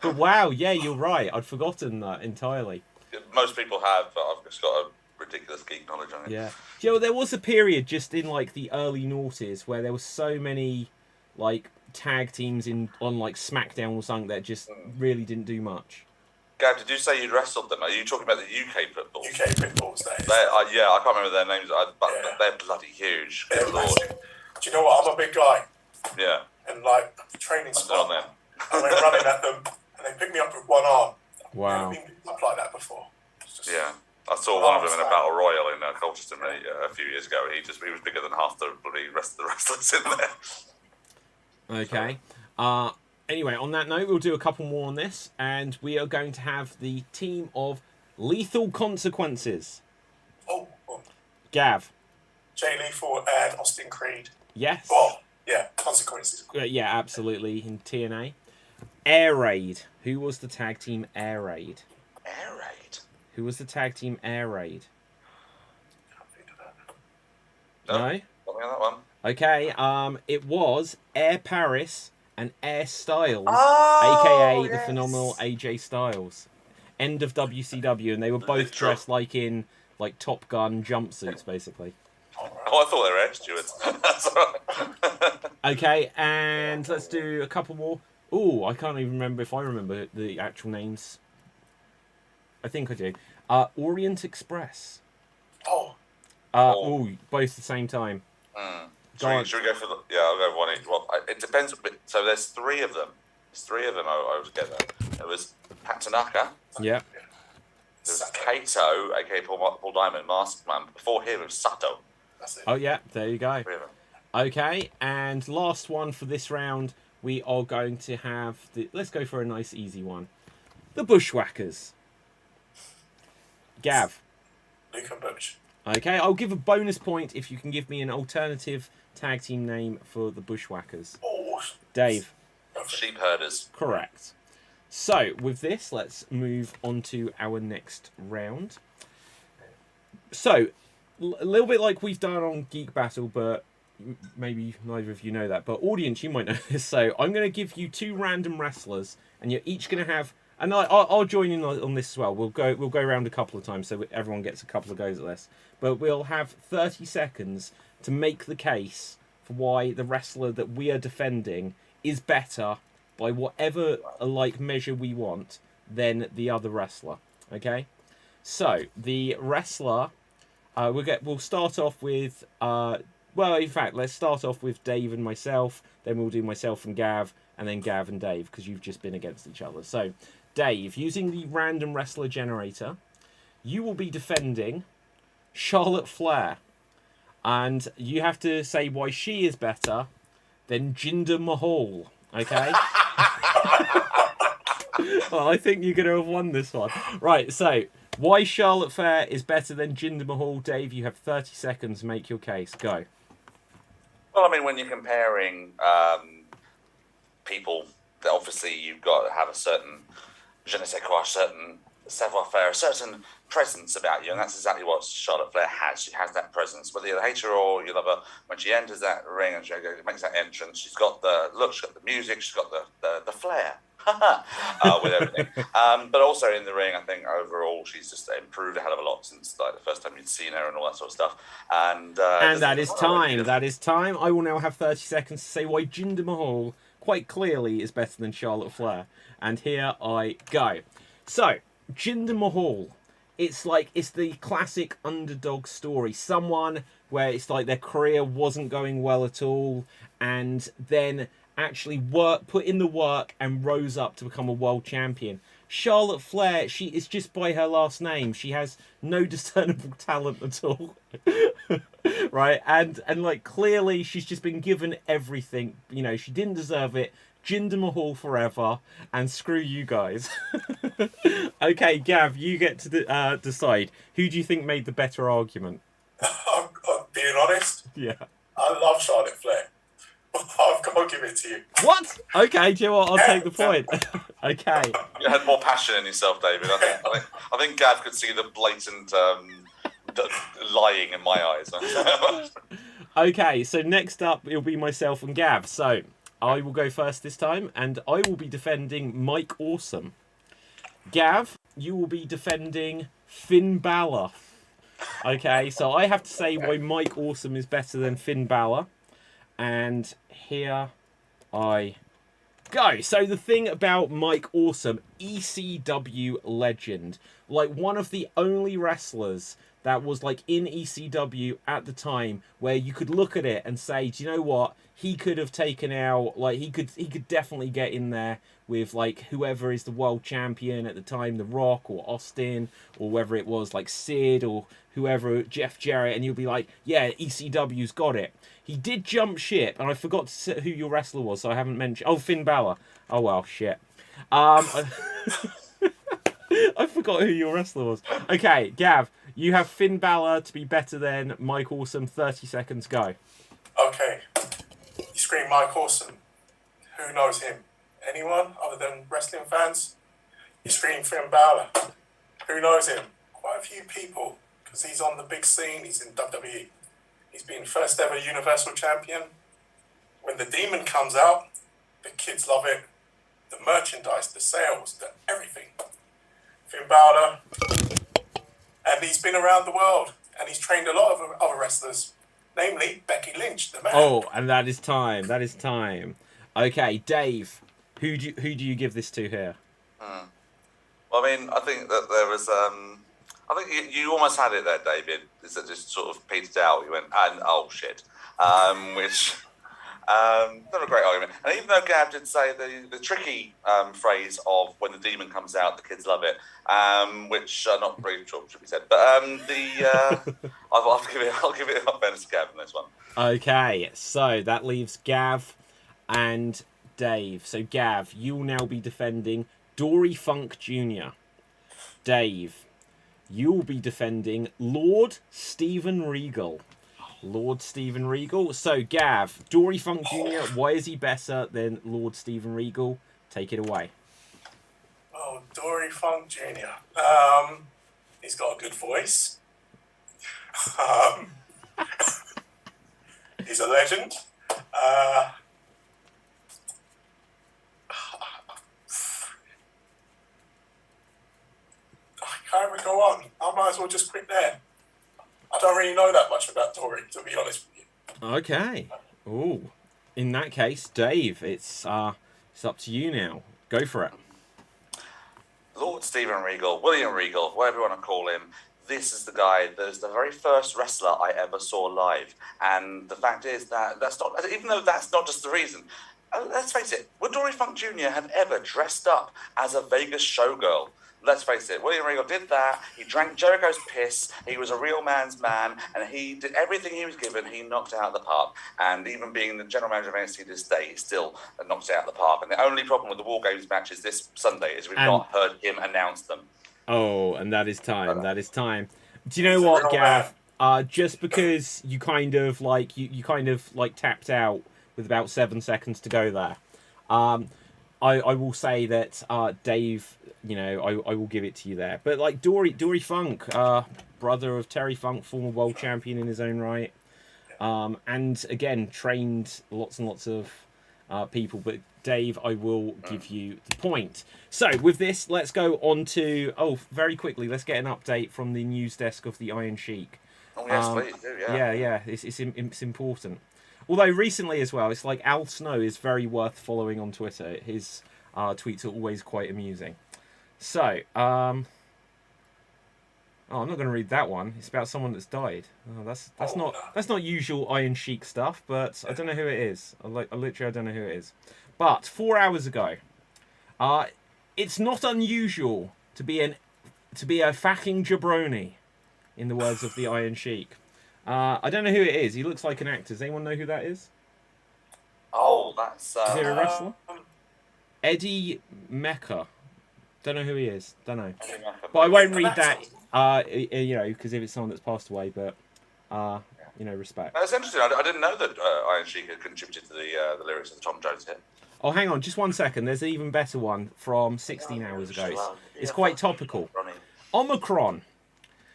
But wow, yeah, you're right. I'd forgotten that entirely. Most people have, but I've just got a ridiculous geek knowledge on it. Yeah. You know, there was a period just in like the early noughties where there was so many like tag teams on like SmackDown or something that just really didn't do much. Gav, did you say you'd wrestled them? Are you talking about the UK Pitbulls? UK Pitbulls, yeah, I can't remember their names, but they're bloody huge. They're Lord. Do you know what? I'm a big guy. Yeah. And like training spot, I went running at them, and they picked me up with one arm. Wow. I've been picked up like that before. Yeah. I saw one of them in a battle royal in Colchester a few years ago. He was bigger than half the bloody rest of the wrestlers in there. Okay. Anyway, on that note, we'll do a couple more on this, and we are going to have the team of Lethal Consequences. Oh. Gav. Jay Lethal and Austin Creed. Yes. Well, yeah, Consequences. Yeah, absolutely, in TNA. Air Raid. Who was the tag team Air Raid? Air Raid? Who was the tag team Air Raid? Can't think of that. No? Got me on that one. Okay, it was Air Paris and Air Styles, aka the phenomenal AJ Styles. End of WCW, and they were both dressed like in like Top Gun jumpsuits, basically. Oh, I thought they were air stewards. Okay, and let's do a couple more. Oh, I can't even remember if I remember the actual names. I think I do. Orient Express. Oh. Both at the same time. Should we go for I'll go one each. Well, it depends. So there's 3 of them. There's 3 of them I was getting. There was Pat Tanaka. Yeah. There was Kato, aka Paul Diamond, Masked Man. Before him, it was Sato. That's it. Oh yeah, there you go. 3 of them. Okay, and last one for this round, we are going to have let's go for a nice easy one. The Bushwhackers. Gav. Luke and Butch. Okay, I'll give a bonus point if you can give me an alternative tag team name for the Bushwhackers. Oh. Dave. Sheep Herders. Correct. So, with this, let's move on to our next round. So, a little bit like we've done on Geek Battle, but maybe neither of you know that. But audience, you might know this. So, I'm going to give you 2 random wrestlers, and you're each going to have... And I'll join in on this as well. We'll go around a couple of times so everyone gets a couple of goes at this. But we'll have 30 seconds to make the case for why the wrestler that we are defending is better by whatever measure we want than the other wrestler. Okay? So, the wrestler... we'll start off with... in fact, let's start off with Dave and myself. Then we'll do myself and Gav. And then Gav and Dave, because you've just been against each other. So... Dave, using the random wrestler generator, you will be defending Charlotte Flair. And you have to say why she is better than Jinder Mahal. Okay? Well, I think you're going to have won this one. Right, so, why Charlotte Flair is better than Jinder Mahal. Dave, you have 30 seconds to make your case. Go. Well, I mean, when you're comparing people, that obviously you've got to have a certain je ne sais quoi, a certain savoir-faire, a certain presence about you, and that's exactly what Charlotte Flair has. She has that presence. Whether you hate her or you love her, when she enters that ring and she makes that entrance, she's got the look, she's got the music, she's got the flair. With everything, but also in the ring, I think overall she's just improved a hell of a lot since like the first time you'd seen her and all that sort of stuff. And that is time. That is time. I will now have 30 seconds to say why Jinder Mahal quite clearly is better than Charlotte Flair. And here I go. So Jinder Mahal, it's the classic underdog story. Someone where it's like their career wasn't going well at all, and then actually put in the work and rose up to become a world champion. Charlotte Flair, she is just by her last name. She has no discernible talent at all. Right? And like clearly she's just been given everything. You know, she didn't deserve it. Jinder Mahal forever, and screw you guys. Okay, Gav, you get to decide. Who do you think made the better argument? I'm being honest. Yeah. I love Charlotte Flair. I've got to give it to you. What? Okay, do you know what? I'll take the point. Okay. You had more passion in yourself, David. I think Gav could see the blatant lying in my eyes. Okay, so next up it'll be myself and Gav. So I will go first this time, and I will be defending Mike Awesome. Gav, you will be defending Finn Balor. Okay, so I have to say why Mike Awesome is better than Finn Balor. And here I go. So the thing about Mike Awesome, ECW legend, like one of the only wrestlers that was like in ECW at the time where you could look at it and say, do you know what? He could have taken out, like he could definitely get in there with like whoever is the world champion at the time, The Rock or Austin, or whether it was like Sid or whoever, Jeff Jarrett, and you'll be like, yeah, ECW's got it. He did jump ship, and I forgot to say who your wrestler was, so I haven't mentioned. Oh, Finn Balor. Oh well, shit. I forgot who your wrestler was. Okay, Gav, you have Finn Balor to be better than Mike Awesome. 30 seconds, go. Okay. You scream Mike Awesome. Who knows him? Anyone other than wrestling fans? You scream Finn Balor. Who knows him? Quite a few people, because he's on the big scene. He's in WWE. He's been first ever Universal Champion. When the Demon comes out, the kids love it. The merchandise, the sales, the everything. Finn Balor. And he's been around the world. And he's trained a lot of other wrestlers. Namely, Becky Lynch, the man. Oh, and that is time. That is time. Okay, Dave, who do you give this to here? Well, I mean, I think that there was... I think you almost had it there, David. Is that just sort of petered out? You went, and oh shit, which not a great argument. And even though Gav did say the tricky phrase of when the demon comes out, the kids love it, which not really sure should be said. But I'll give it up fairness to Gav in this one. Okay, so that leaves Gav and Dave. So Gav, you will now be defending Dory Funk Jr. Dave, you will be defending Lord Steven Regal. Lord Steven Regal. So, Gav, Dory Funk Jr., why is he better than Lord Steven Regal? Take it away. Oh, Dory Funk Jr. He's got a good voice. He's a legend. Can't even go on. I might as well just quit there. I don't really know that much about Dory, to be honest with you. Okay. Oh, in that case, Dave, it's up to you now. Go for it. Lord Steven Regal, William Regal, whatever you want to call him. This is the guy that is the very first wrestler I ever saw live. And the fact is that that's not, even though that's not just the reason. Let's face it, would Dory Funk Jr. have ever dressed up as a Vegas showgirl? Let's face it, William Regal did that. He drank Jericho's piss. He was a real man's man, and he did everything he was given. He knocked it out of the park. And even being the general manager of NXT to this day, he still knocks it out of the park. And the only problem with the War Games matches this Sunday is we've not heard him announce them. Oh, and that is time. That is time. Do you know what, Gav? Just because you kind of like tapped out with about 7 seconds to go there. I will say that Dave, I will give it to you there. But like Dory Funk, brother of Terry Funk, former world champion in his own right, and again trained lots and lots of people. But Dave, I will give you the point. So with this, let's go on to very quickly. Let's get an update from the news desk of the Iron Sheik. Oh yes, please do. Yeah. Yeah. It's important. Although recently as well, it's like Al Snow is very worth following on Twitter. His tweets are always quite amusing. So, I'm not going to read that one. It's about someone that's died. Oh, that's not usual Iron Sheik stuff. But I don't know who it is. I literally don't know who it is. But 4 hours ago, it's not unusual to be a fucking jabroni, in the words of the Iron Sheik. I don't know who it is. He looks like an actor. Does anyone know who that is? Oh, that's... Is it a wrestler? Eddie Mecca. Don't know who he is. Don't know. But I won't read that, because if it's someone that's passed away, but, respect. That's interesting. I didn't know that Iron Sheik had contributed to the lyrics of the Tom Jones hit. Oh, hang on. Just 1 second. There's an even better one from 16 hours ago. It's quite topical. Omicron.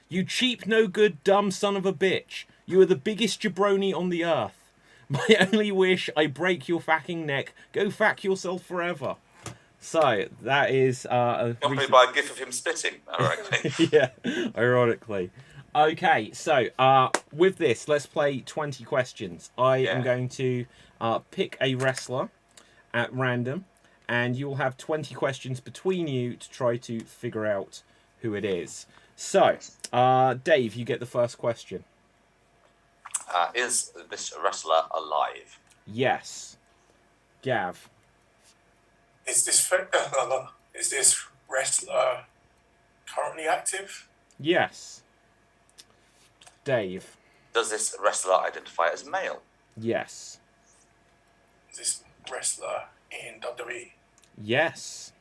You cheap, no good, dumb son of a bitch. You are the biggest jabroni on the earth. My only wish, I break your fucking neck. Go fuck yourself forever. So, that is... accompanied by a gif of him spitting, ironically. Yeah, ironically. Okay, so, with this, let's play 20 questions. I am going to pick a wrestler at random, and you will have 20 questions between you to try to figure out who it is. So, Dave, you get the first question. Is this wrestler alive? Yes. Gav. Is this wrestler currently active? Yes. Dave. Does this wrestler identify as male? Yes. Is this wrestler in WWE? Yes.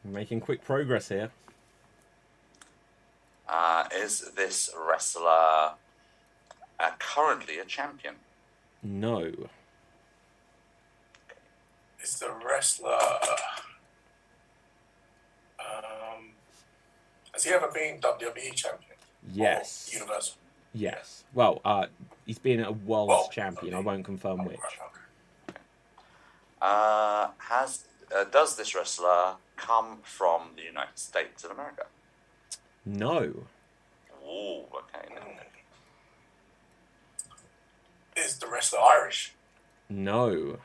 We're making quick progress here. Is this wrestler currently a champion? No. Is the wrestler... has he ever been WWE champion? Yes. Or Universal? Yes. Well, he's been a world champion. I won't confirm which. Does this wrestler come from the United States of America? No. Ooh, okay. Is the wrestler Irish? No.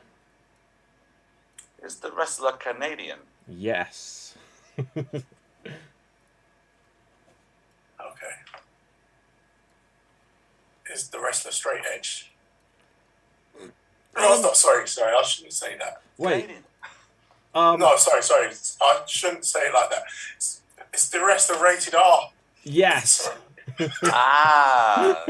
Is the wrestler Canadian? Yes. Okay. Is the wrestler straight edge? No, sorry, I shouldn't say that. Wait. No, sorry. I shouldn't say it like that. Is the wrestler rated R? Yes. Ah.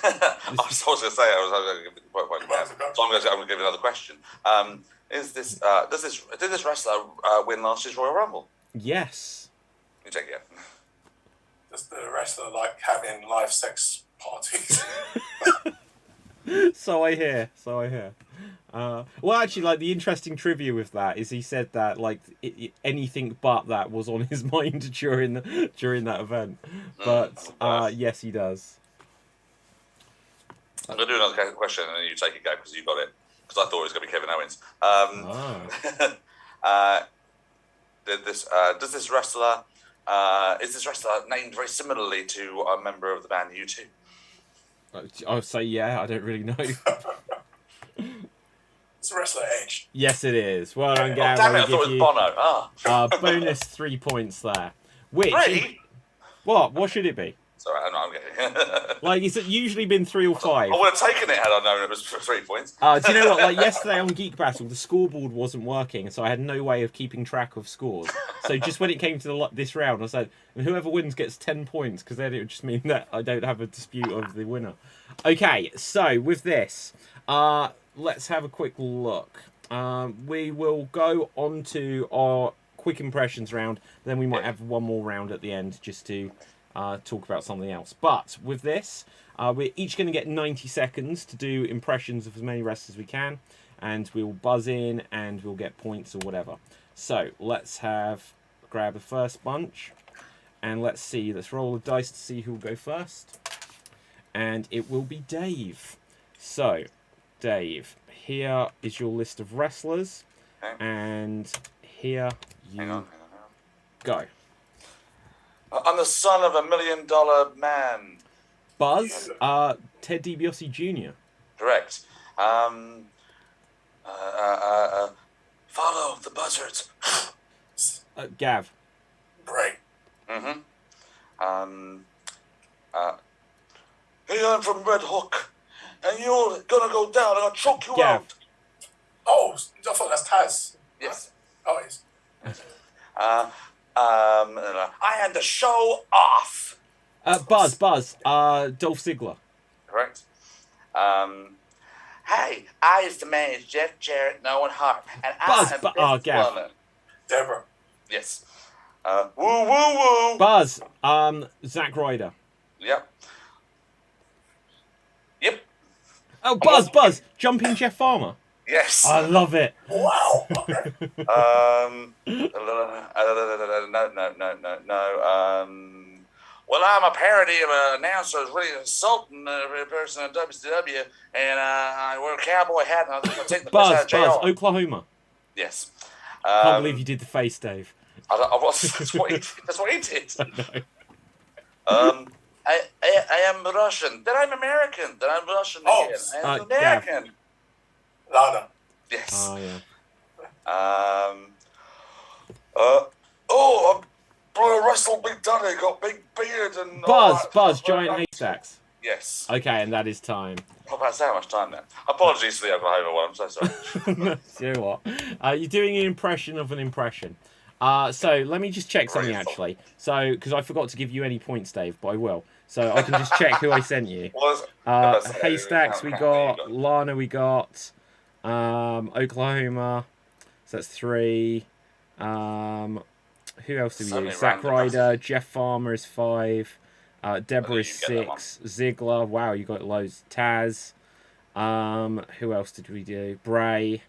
I was going to say, I was going to give it quite so I'm going to give you another question. Did this wrestler win last year's Royal Rumble? Yes. You take it. Does the wrestler like having live sex parties? So I hear. Well, actually, like the interesting trivia with that is he said that like anything but that was on his mind during that event. But yes, he does. I'm going to do another question and then you take it, go, because you got it. Because I thought it was going to be Kevin Owens. Does this wrestler... is this wrestler named very similarly to a member of the band U2? I'll say yeah. I don't really know. It's a wrestler Edge. Yes, it is. Well done, Gav. Damn it! I thought it was Bono. Bonus 3 points there. Which? 3? What should it be? Sorry, I'm getting. Like, it's usually been 3 or 5. I would have taken it had I known it was for 3 points. Do you know what? Like yesterday on Geek Battle, the scoreboard wasn't working, so I had no way of keeping track of scores. So just when it came to this round, I said, whoever wins gets 10 points, because then it would just mean that I don't have a dispute of the winner. Okay, so with this, let's have a quick look. We will go on to our quick impressions round. Then we might have one more round at the end just to talk about something else. But with this, we're each going to get 90 seconds to do impressions of as many wrestlers as we can. And we'll buzz in and we'll get points or whatever. So let's grab the first bunch. And let's see. Let's roll the dice to see who will go first. And it will be Dave. So, Dave, here is your list of wrestlers. Okay. And here you go. I'm the son of $1 million man. Buzz, Ted DiBiase Jr. Correct. Follow the buzzards. Gav. Right. Mm-hmm. Hey, I'm from Red Hook, and you're gonna go down, and I'll choke you out. Oh, I thought that's Taz. Yes. Oh, it is. I had the show off. Buzz, Dolph Ziggler. Correct. Hey, I used to manage Jeff Jarrett and Owen Hart, and I'm Gav. Deborah. Yes. Woo, woo, woo. Buzz, Zack Ryder. Yep. Yep. Oh, Buzz, Jumping Jeff Farmer. Yes. I love it. Wow. Okay. No. Well, I'm a parody of an announcer who's really insulting a person in WCW, and I wear a cowboy hat, and I'm going to take the piss out of jail. Buzz, Oklahoma. Yes. I can't believe you did the face, Dave. That's what he did. I am Russian. Then I'm American. Then I'm Russian again. I'm American. Lana. Yes. Oh, yeah. I wrestled Big Daddy, got big beard and... Buzz, Giant Haystacks. Yes. Okay, and that is time. Oh, that's how much time then. Apologies for the Oklahoma one, I'm so sorry. You know what? You're doing an impression of an impression. So let me just check something actually. So, because I forgot to give you any points, Dave, but I will. So I can just check who I sent you. Haystacks we got, Lana we got, Oklahoma. So that's 3. Who else do we use? Zack Ryder, Jeff Farmer is 5. Deborah is 6. Ziggler, wow, you got loads. Taz. Who else did we do? Bray.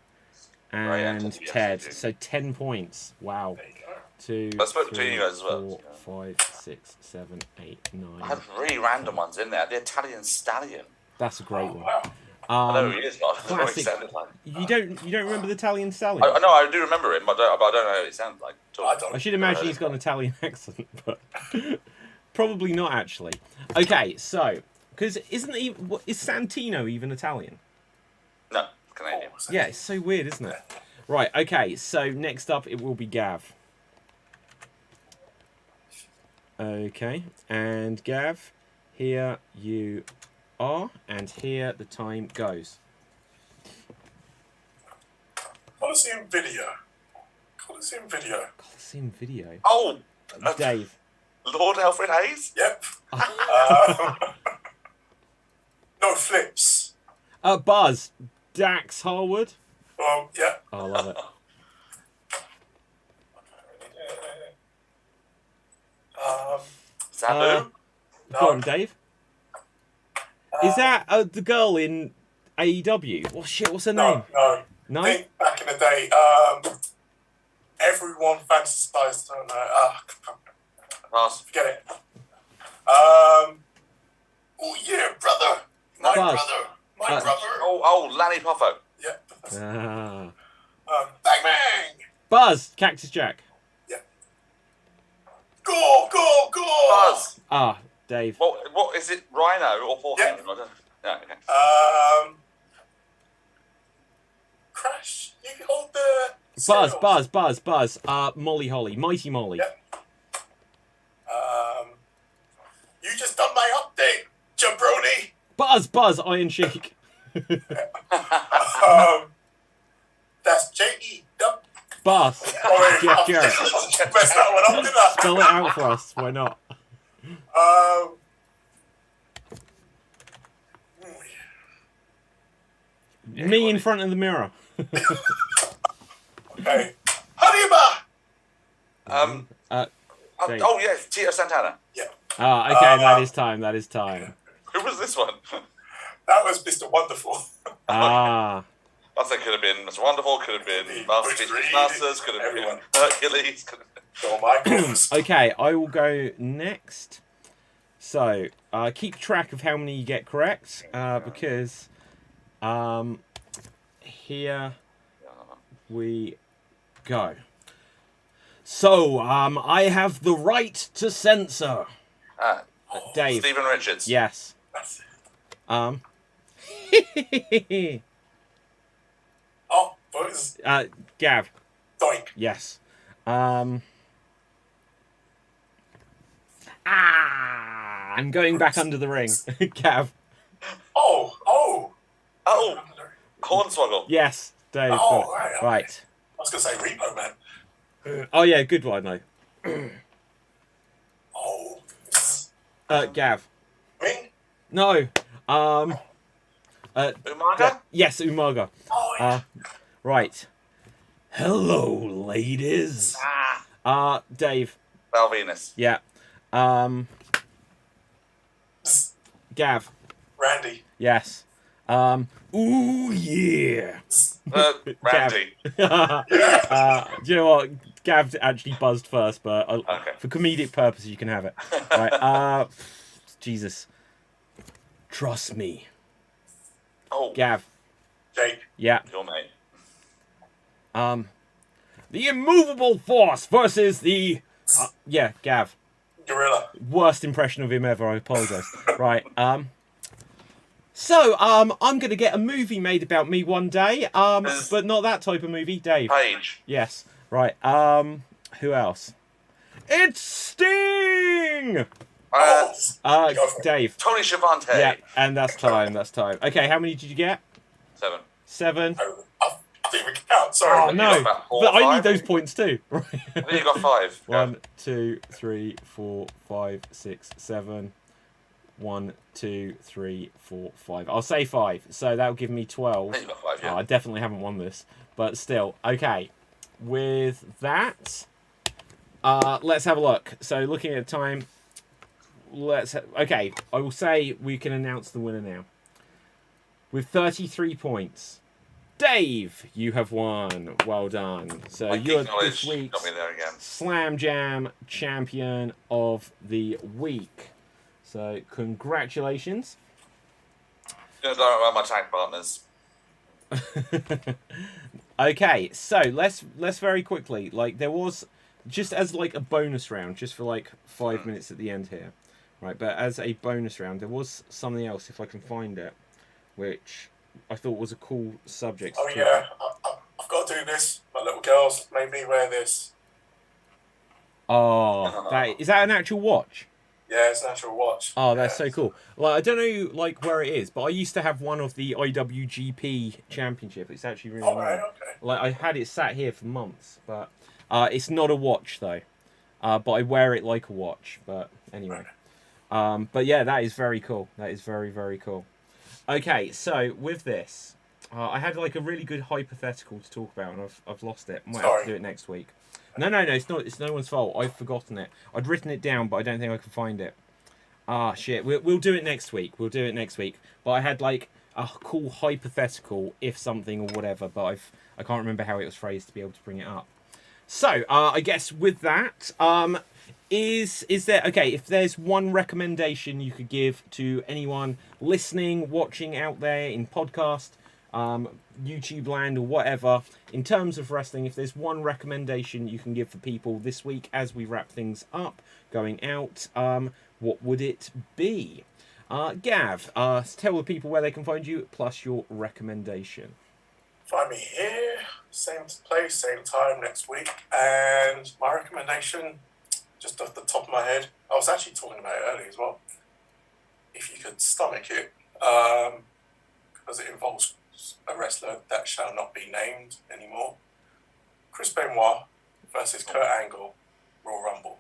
And Ted. So 10 points. Wow. 2, 3, 4, 5, 6, 7, 8, 9. I had really random ones in there. The Italian Stallion. That's a great one. I know who he is, but classic. You don't remember the Italian Stallion? No, I do remember him, but I don't know how he sounds like. I should imagine he's got an Italian accent, but probably not actually. Okay, so because is Santino even Italian? No, Canadian. Yeah, it's so weird, isn't it? Right. Okay, so next up it will be Gav. Okay, and Gav, here you are, and here the time goes. Coliseum video. Oh, Dave. Lord Alfred Hayes. Yep. No flips. Buzz, Dax Harwood. Yeah. Oh, I love it. Sabu. Go on, Dave. Is that the girl in AEW? Oh shit! What's her name? No. I think back in the day, everyone fantasized on forget it. Oh yeah, brother. My brother. Oh, Lanny Poffo. Yeah. Bang bang. Buzz, Cactus Jack. Yeah. Go. Buzz. Dave. What is it? Rhino or Paul Heyman? Yeah, okay. Crash. You can hold the Buzz. Molly Holly, Mighty Molly. Yeah. You just done my update, jabroni. Buzz, Iron Sheik. That's J.E. Buzz, Jeff Jarrett. Messed that one up, didn't I? Spell it out for us. Why not? Yeah, me in front of the mirror. Okay. Hariba! Oh yeah, Tito Santana. Yeah. Okay, that is time. That is time. Who was this one? That was Mr. Wonderful. I think could have been Mr. Wonderful, could have been Master Masters, could have been Hercules. Shawn Michaels. Okay, I will go next. So, keep track of how many you get correct, because here we go. So, I have the right to censor. Dave. Stephen Richards. Yes. Boys. Gav. Doink. Yes. I'm going back under the ring. Gav. Oh. Hornswoggle. Yes, Dave. Oh, right. Okay. Right. I was going to say Repo Man. Oh, yeah, good one, though. Gav. Me? No. Umaga? Yes, Umaga. Oh, yeah. Right. Hello, ladies. Dave. Val Venus. Yeah. Gav. Randy. Yes. Ooh, yeah. Randy. Do you know what? Gav actually buzzed first, but for comedic purposes, you can have it. Right. Jesus. Trust me. Oh. Gav. Jake. Yeah. Your mate. The immovable force versus the... Gav. Gorilla. Worst impression of him ever, I apologise. Right, So, I'm going to get a movie made about me one day, but not that type of movie. Dave. Page. Yes. Right, who else? It's Sting! Dave. Tony Schiavone. Yeah, and that's time, Okay, how many did you get? 7. 7. I think we can count, sorry. Oh, no, but I need those points too. I think you got 5. 1, 2, 3, 4, 5, 6, 7. 1, 2, 3, 4, 5. I'll say 5. So that'll give me 12. I think you got 5, yeah. I definitely haven't won this, but still. Okay, with that, let's have a look. So looking at time, okay, I will say we can announce the winner now. With 33 points. Dave, you have won. Well done. So you're this week's Slam Jam Champion of the Week. So congratulations. Don't know about my tag partners. Okay, so let's very quickly. Like there was just as like a bonus round, just for like 5 minutes at the end here, right? But as a bonus round, there was something else if I can find it, which I thought was a cool subject. Oh yeah, I've got to do this. My little girls made me wear this. Oh, is that an actual watch? Yeah, it's an actual watch. Oh, that's so cool. Like I don't know like where it is, but I used to have one of the IWGP Championship. It's actually really nice. Right, okay. Like I had it sat here for months, but it's not a watch though. But I wear it like a watch. But anyway, but yeah, that is very cool. That is very, very cool. Okay, so with this, I had like a really good hypothetical to talk about, and I've lost it. Might have to do it next week. No, it's not. It's no one's fault. I've forgotten it. I'd written it down, but I don't think I can find it. Shit. We'll do it next week. But I had like a cool hypothetical, if something or whatever, but I can't remember how it was phrased to be able to bring it up. So I guess with that, is there if there's one recommendation you could give to anyone listening, watching out there in podcast, YouTube land or whatever, in terms of wrestling, if there's one recommendation you can give for people this week as we wrap things up going out, what would it be? Gav, tell the people where they can find you plus your recommendation. Find me here, same place, same time next week, and my recommendation, just off the top of my head, I was actually talking about it earlier as well. If you could stomach it, because it involves a wrestler that shall not be named anymore. Chris Benoit versus Kurt Angle, Royal Rumble.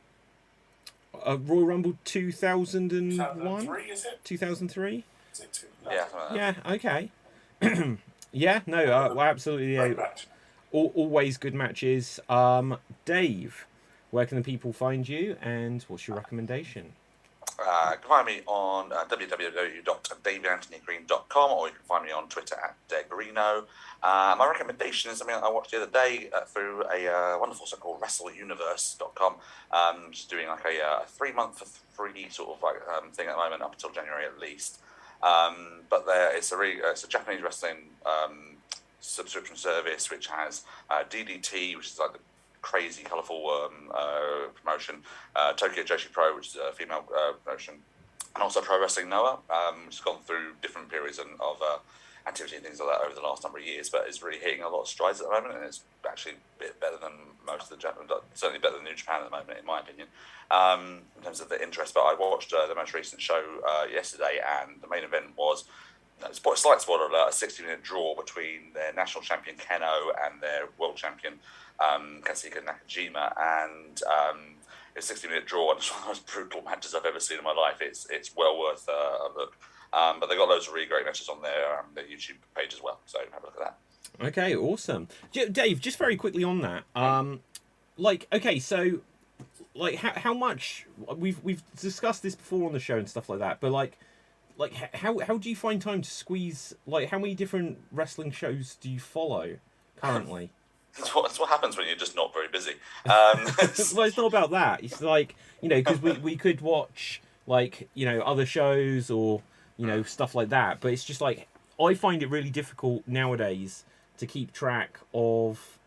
Royal Rumble 2001? 2003, is it? 2003? Is it 2003? Yeah. Yeah, okay. Yeah, no, absolutely. Great match. Always good matches. Dave, where can the people find you, and what's your recommendation? You can find me on www.davidanthonygreen.com, or you can find me on Twitter @Degrino. My recommendation is something I watched the other day through a wonderful site called WrestleUniverse.com. Just doing like a 3-month for free sort of like thing at the moment, up until January at least. But it's a Japanese wrestling subscription service which has DDT, which is like the crazy, colourful promotion, Tokyo Joshi Pro, which is a female promotion, and also Pro Wrestling Noah, which has gone through different periods of activity and things like that over the last number of years, but is really hitting a lot of strides at the moment, and it's actually a bit better than most of the certainly better than New Japan at the moment, in my opinion, in terms of the interest. But I watched the most recent show yesterday, and the main event was, slight spoiler alert, a 60-minute draw between their national champion Keno and their world champion Katsuhiko Nakajima, and it's a 60-minute draw, and it's one of the most brutal matches I've ever seen in my life. It's well worth a look. But they've got loads of really great matches on their YouTube page as well, so have a look at that. Okay, awesome. Dave, just very quickly on that, how much we've discussed this before on the show and stuff like that, but how do you find time to squeeze? Like, how many different wrestling shows do you follow currently? That's what happens when you're just not very busy. Well, it's not about that. It's like, because we could watch other shows or stuff like that, but it's just like, I find it really difficult nowadays to keep track of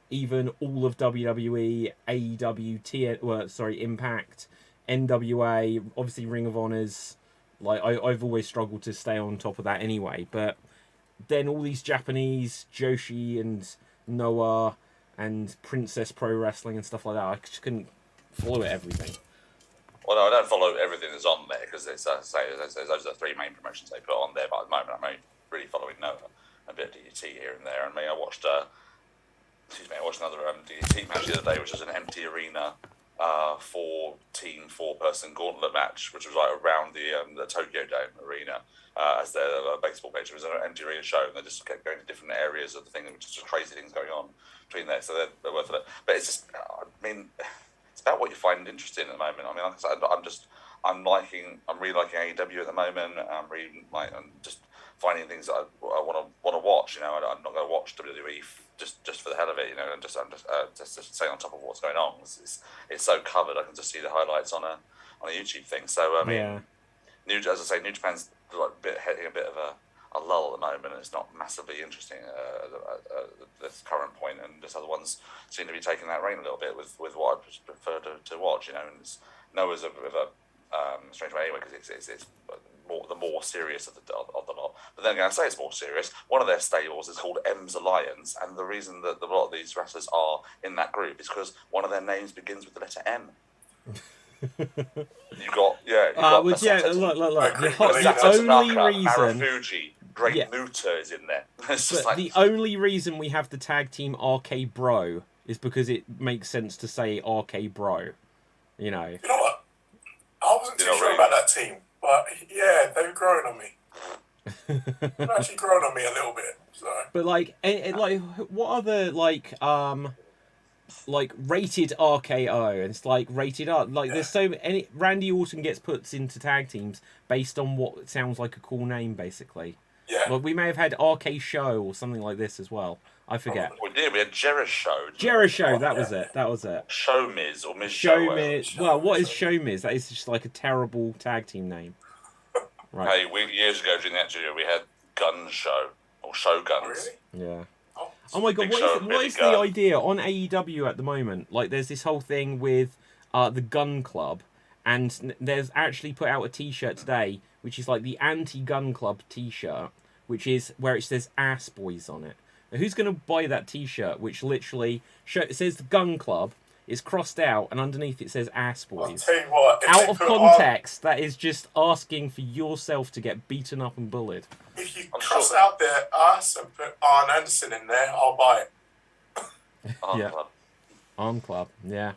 even all of WWE, AEW, Impact, NWA, obviously Ring of Honors. Like, I've always struggled to stay on top of that anyway, but then all these Japanese, Joshi and Noah and Princess Pro Wrestling and stuff like that, I just couldn't follow everything. Well, no, I don't follow everything that's on there, because those are the 3 main promotions they put on there, but at the moment I'm only really following Noah, a bit of DDT here and there, and I watched another DDT match the other day, which was an empty arena, 4-person gauntlet match, which was like around the Tokyo Dome arena, as their baseball pitch. It was an empty arena show, and they just kept going to different areas of the thing, which is just crazy things going on between there, so they're worth it. But it's just, it's about what you find interesting at the moment. Like I said, I'm really liking AEW at the moment. I'm just finding things that I want to watch. I'm not going to watch WWE just for the hell of it. I'm just staying on top of what's going on. It's so covered. I can just see the highlights on a YouTube thing. So New Japan's hitting a bit of a lull at the moment, and it's not massively interesting at this current point, and just other ones seem to be taking that reign a little bit with what I prefer to watch, and Noah's a bit of a strange way anyway, because it's the more serious of the lot. But then again, I say it's more serious. One of their stables is called M's Alliance, and the reason that a lot of these wrestlers are in that group is because one of their names begins with the letter M. Look. The only reason Marufuji, Great Muta is in there. It's just the only reason we have the tag team RK Bro is because it makes sense to say RK Bro. You know what? I wasn't too sure about that team, but yeah, they've grown on me. They've actually grown on me a little bit. So. But what other rated RKO, and it's rated R. There's so many. Randy Orton gets put into tag teams based on what sounds like a cool name, basically. Yeah. We may have had RK Show or something like this as well. I forget. We did. We had Jericho. Jericho. That was it. Show Miz or Miz Show Miz. Well, what is Show Miz? That is just like a terrible tag team name. Right. Hey, years ago during that studio, we had Gun Show or Shoguns. Really? Yeah. Oh my god, what is the idea on AEW at the moment? There's this whole thing with the Gun Club, and there's actually put out a t-shirt today, which is the anti-Gun Club t-shirt, which is where it says Ass Boys on it. Now, who's going to buy that t-shirt, which literally it says the Gun Club, it's crossed out, and underneath it says Ass Boys. I'll tell you what, out of context, that is just asking for yourself to get beaten up and bullied. If you cross out their ass and put Arn Anderson in there, I'll buy it. Arm Club, yeah.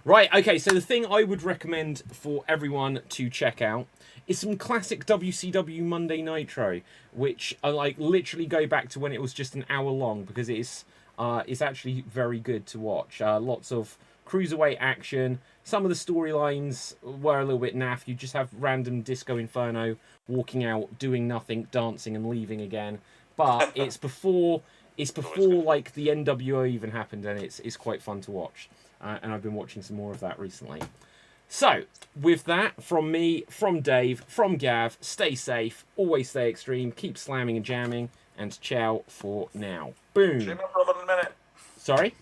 Right, okay, so the thing I would recommend for everyone to check out is some classic WCW Monday Nitro, which I literally go back to when it was just an hour long, because it's actually very good to watch. Lots of cruiserweight action. Some of the storylines were a little bit naff. You just have random Disco Inferno walking out, doing nothing, dancing, and leaving again. But it's before like the NWO even happened, and it's quite fun to watch. And I've been watching some more of that recently. So, with that, from me, from Dave, from Gav, stay safe, always stay extreme, keep slamming and jamming, and ciao for now. Boom. See you in a minute. Sorry?